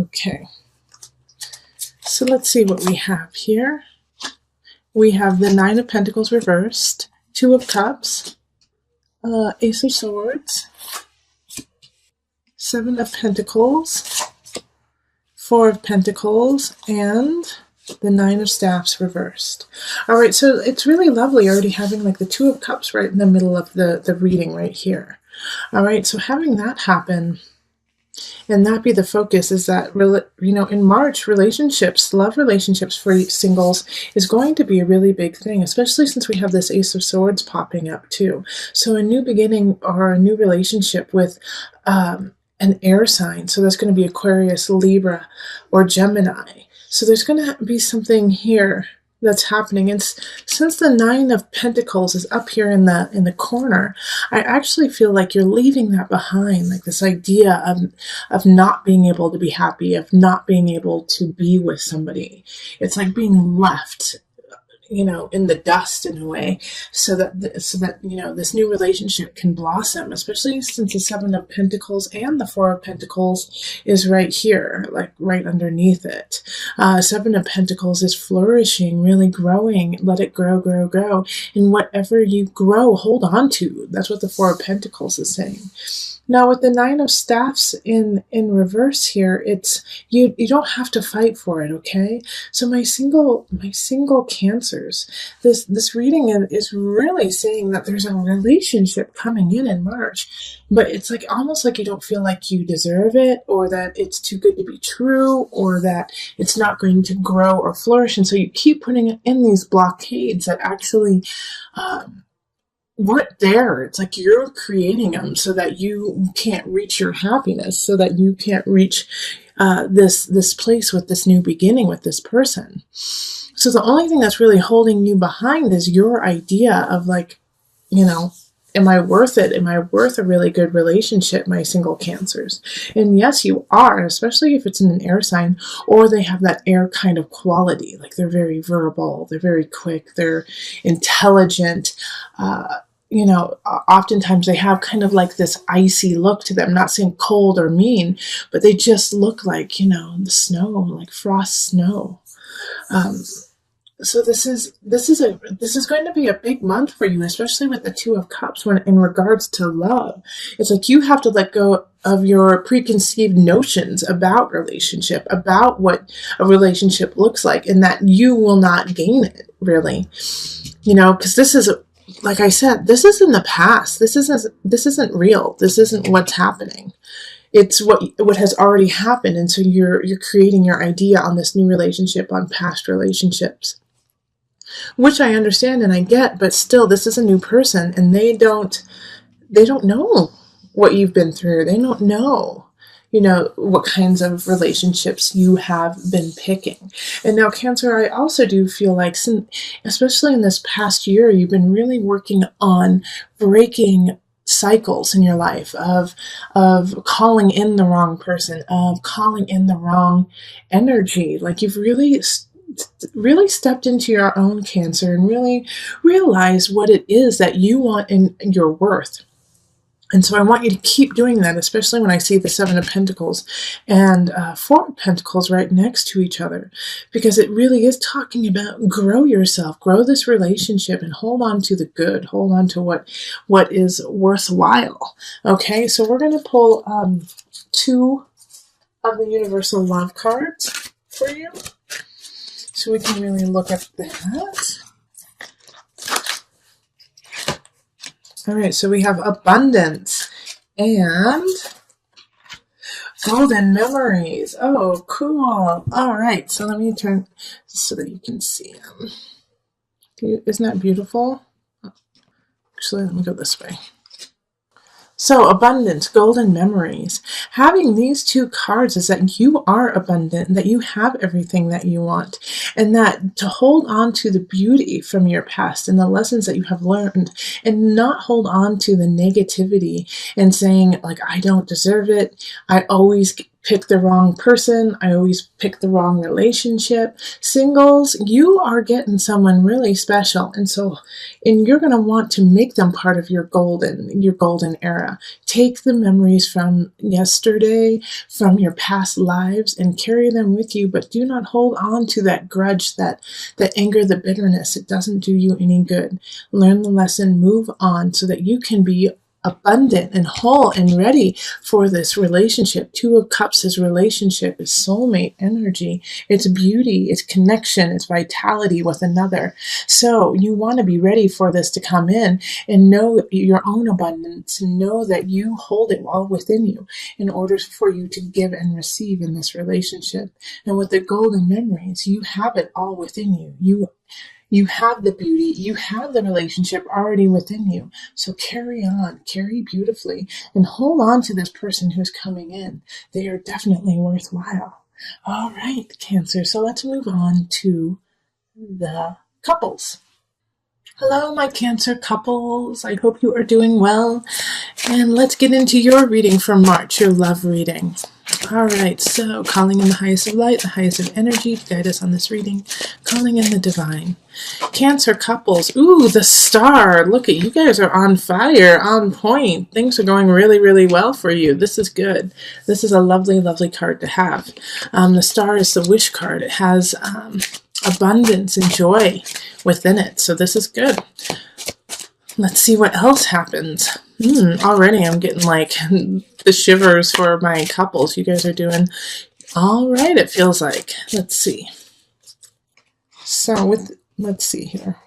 Okay. So let's see what we have here. We have the Nine of Pentacles reversed, Two of Cups, Ace of Swords, Seven of Pentacles, Four of Pentacles, and the Nine of Staffs reversed. All right, so it's really lovely already having like the Two of Cups right in the middle of the reading right here. All right, so having that happen and that be the focus is that, you know, in March, relationships, love relationships for singles is going to be a really big thing, especially since we have this Ace of Swords popping up too. So a new beginning or a new relationship with an air sign. So that's going to be Aquarius, Libra, or Gemini. So there's going to be something here that's happening. And since the Nine of Pentacles is up here in the corner, I actually feel like you're leaving that behind, like this idea of not being able to be happy, of not being able to be with somebody. It's like being left, you know, in the dust in a way, so that you know, this new relationship can blossom, especially since the Seven of Pentacles and the Four of Pentacles is right here, like right underneath it. Seven of Pentacles is flourishing, really growing. Let it grow, grow, grow. And whatever you grow, hold on to. That's what the Four of Pentacles is saying. Now with the Nine of Staffs in reverse here, it's you don't have to fight for it, okay? So my single Cancers, this reading is really saying that there's a relationship coming in March, but it's like almost like you don't feel like you deserve it, or that it's too good to be true, or that it's not going to grow or flourish, and so you keep putting in these blockades that actually weren't there. It's like you're creating them so that you can't reach your happiness, so that you can't reach this place with this new beginning with this person. So the only thing that's really holding you behind is your idea of, like, you know, am I worth it? Am I worth a really good relationship, my single Cancers? And yes, you are, especially if it's in an air sign, or they have that air kind of quality. Like they're very verbal, they're very quick, they're intelligent, you know, oftentimes they have kind of like this icy look to them, not saying cold or mean, but they just look like, you know, the snow, like frost snow. So this is going to be a big month for you, especially with the Two of Cups when in regards to love. It's like you have to let go of your preconceived notions about relationship, about what a relationship looks like, and that you will not gain it, really. You know, because this is, like I said, this is in the past. This isn't real. This isn't what's happening. It's what has already happened, and so you're creating your idea on this new relationship, on past relationships, which I understand and I get, but still, this is a new person, and they don't know what you've been through. They don't know, you know, what kinds of relationships you have been picking. And now, Cancer, I also do feel like, especially in this past year, you've been really working on breaking cycles in your life of calling in the wrong person, of calling in the wrong energy. Like you've really stepped into your own, Cancer, and really realized what it is that you want in your worth. And so I want you to keep doing that, especially when I see the Seven of Pentacles and Four of Pentacles right next to each other, because it really is talking about grow yourself, grow this relationship, and hold on to the good, hold on to what is worthwhile. Okay, so we're going to pull two of the Universal Love cards for you, so we can really look at that. All right, so we have abundance and golden memories. Oh, cool. All right, so let me turn so that you can see them. Isn't that beautiful? Actually, let me go this way. So abundance, golden memories. Having these two cards is that you are abundant, that you have everything that you want, and that to hold on to the beauty from your past and the lessons that you have learned, and not hold on to the negativity and saying, like, I don't deserve it. I always pick the wrong person. I always pick the wrong relationship. Singles, you are getting someone really special. And you're going to want to make them part of your golden era. Take the memories from yesterday, from your past lives, and carry them with you, but do not hold on to that grudge, that anger, the bitterness. It doesn't do you any good. Learn the lesson, move on so that you can be abundant and whole and ready for this relationship. Two of Cups is relationship, is soulmate energy. It's beauty, it's connection, it's vitality with another. So you want to be ready for this to come in and know your own abundance, know that you hold it all within you in order for you to give and receive in this relationship. And with the golden memories, you have it all within you. You have the beauty, you have the relationship already within you. So carry on, carry beautifully, and hold on to this person who's coming in. They are definitely worthwhile. All right, Cancer. So let's move on to the couples. Hello, my Cancer couples. I hope you are doing well. And let's get into your reading for March, your love reading. All right, so calling in the highest of light, the highest of energy to guide us on this reading. Calling in the divine. Cancer couples. Ooh, the star. Look at you guys are on fire, on point. Things are going really, really well for you. This is good. This is a lovely, lovely card to have. The star is the wish card. It has abundance and joy within it. So this is good. Let's see what else happens. Already I'm getting like the shivers for my couples. You guys are doing all right, it feels like. Let's see. So let's see here.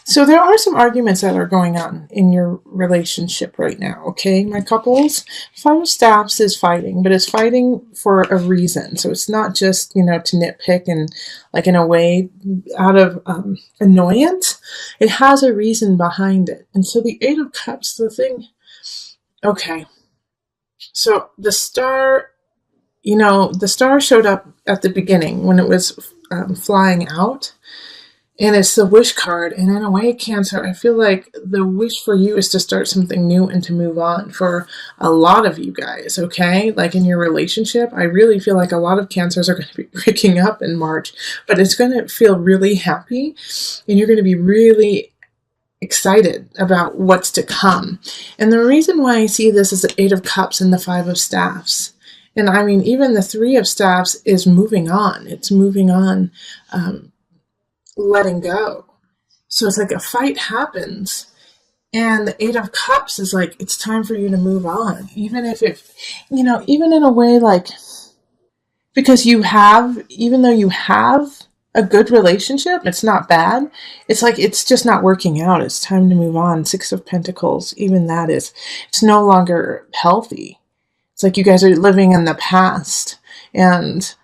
So there are some arguments that are going on in your relationship right now, okay, my couples? Five of Staffs is fighting, but it's fighting for a reason. So it's not just, to nitpick and like in a way out of annoyance. It has a reason behind it. And so the Eight of Cups, the thing, okay. So the star, the star showed up at the beginning when it was flying out. And it's the wish card. And in a way, Cancer, I feel like the wish for you is to start something new and to move on for a lot of you guys, okay? Like in your relationship, I really feel like a lot of Cancers are going to be breaking up in March, but it's going to feel really happy and you're going to be really excited about what's to come. And the reason why I see this is the Eight of Cups and the Five of Staffs. And I mean, even the Three of Staffs is moving on. It's moving on. Letting go. So it's like a fight happens and the Eight of Cups is like, it's time for you to move on. Even if even in a way like, because even though you have a good relationship, it's not bad. It's like, it's just not working out. It's time to move on. Six of Pentacles, even that it's no longer healthy. It's like you guys are living in the past and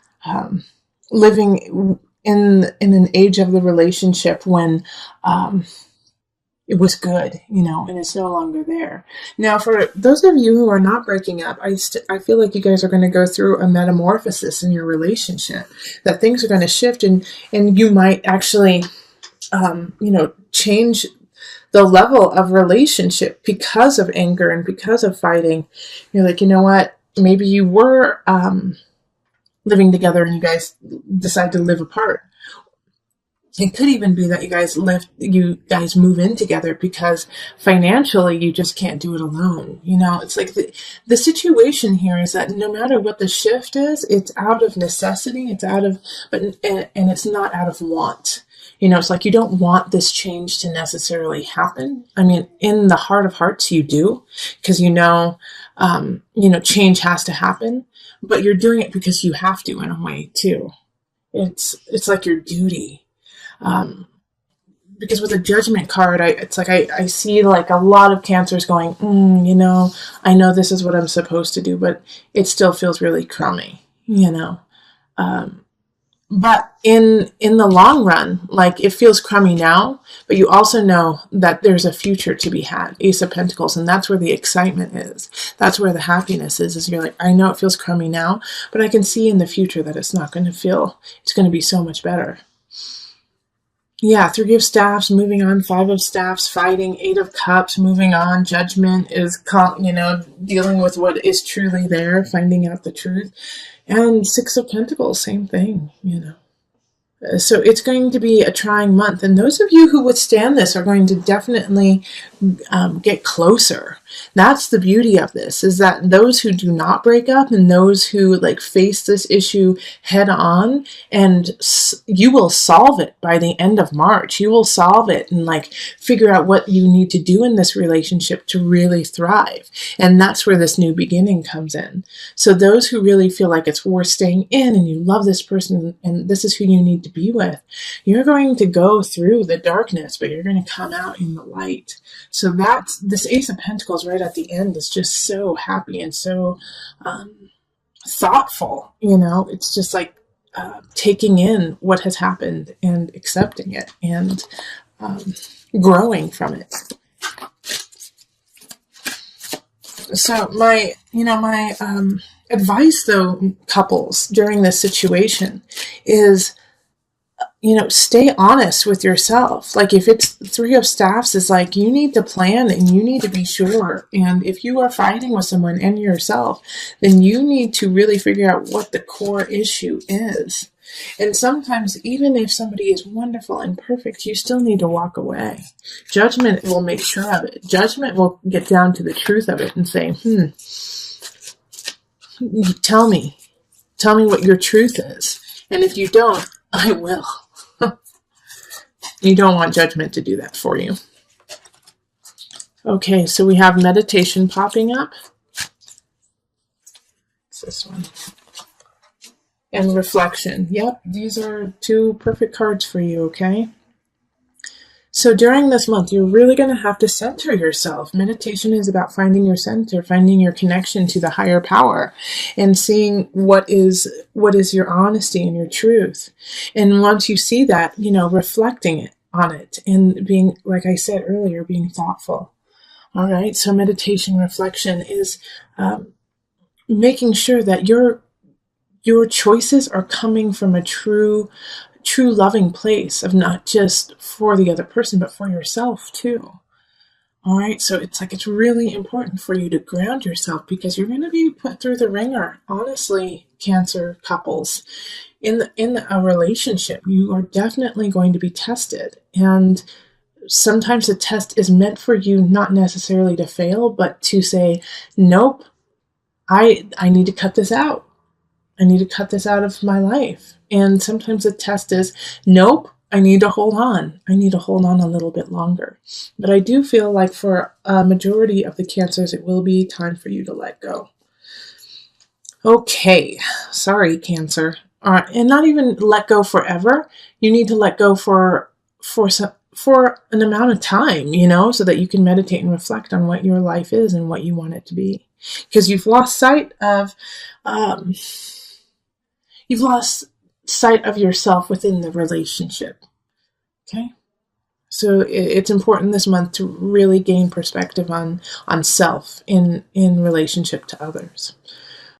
living in an age of the relationship when it was good, and it's no longer there. Now, for those of you who are not breaking up, I feel like you guys are going to go through a metamorphosis in your relationship, that things are going to shift and you might actually, change the level of relationship because of anger and because of fighting. You're like, you know what? Maybe you were living together and you guys decide to live apart. It could even be that you guys move in together because financially you just can't do it alone. It's like the situation here is that no matter what the shift is, it's out of necessity, and it's not out of want. It's like you don't want this change to necessarily happen. I mean, in the heart of hearts, you do, because change has to happen, but you're doing it because you have to in a way too. It's like your duty. Because with a Judgment card, I see like a lot of Cancers going, I know this is what I'm supposed to do, but it still feels really crummy, but in the long run, like it feels crummy now, but you also know that there's a future to be had. Ace of Pentacles, and that's where the excitement is. That's where the happiness is you're like, I know it feels crummy now, but I can see in the future that it's going to be so much better. Yeah, Three of Staffs, moving on. Five of Staffs, fighting. Eight of Cups, moving on. Judgment is, dealing with what is truly there, finding out the truth. And Six of Pentacles, same thing. So it's going to be a trying month. And those of you who withstand this are going to definitely get closer. That's the beauty of this, is that those who do not break up and those who face this issue head on, and you will solve it by the end of March. You will solve it and figure out what you need to do in this relationship to really thrive. And that's where this new beginning comes in. So those who really feel like it's worth staying in and you love this person and this is who you need to be with, you're going to go through the darkness, but you're going to come out in the light. So that's this Ace of Pentacles right at the end is just so happy and so thoughtful. It's just taking in what has happened and accepting it and growing from it. So my advice though, couples, during this situation is, stay honest with yourself. If it's Three of Staffs, is you need to plan and you need to be sure. And if you are fighting with someone and yourself, then you need to really figure out what the core issue is. And sometimes, even if somebody is wonderful and perfect, you still need to walk away. Judgment will make sure of it. Judgment will get down to the truth of it and say, tell me what your truth is. And if you don't, I will. You don't want Judgment to do that for you. Okay, so we have meditation popping up. It's this one. And reflection. Yep, these are two perfect cards for you, okay? So during this month, you're really going to have to center yourself. Meditation is about finding your center, finding your connection to the higher power, and seeing what is your honesty and your truth. And once you see that, reflecting on it and being, like I said earlier, being thoughtful. All right, so meditation reflection is making sure that your choices are coming from a true loving place of not just for the other person, but for yourself too. All right. So it's really important for you to ground yourself, because you're going to be put through the ringer. Honestly, Cancer couples, in a relationship, you are definitely going to be tested. And sometimes the test is meant for you, not necessarily to fail, but to say, nope, I need to cut this out. I need to cut this out of my life. And sometimes the test is, nope, I need to hold on. I need to hold on a little bit longer. But I do feel like for a majority of the Cancers, it will be time for you to let go. Okay, sorry, Cancer. And not even let go forever. You need to let go for an amount of time, so that you can meditate and reflect on what your life is and what you want it to be. Because you've lost sight of yourself within the relationship. Okay? So it's important this month to really gain perspective on self in relationship to others.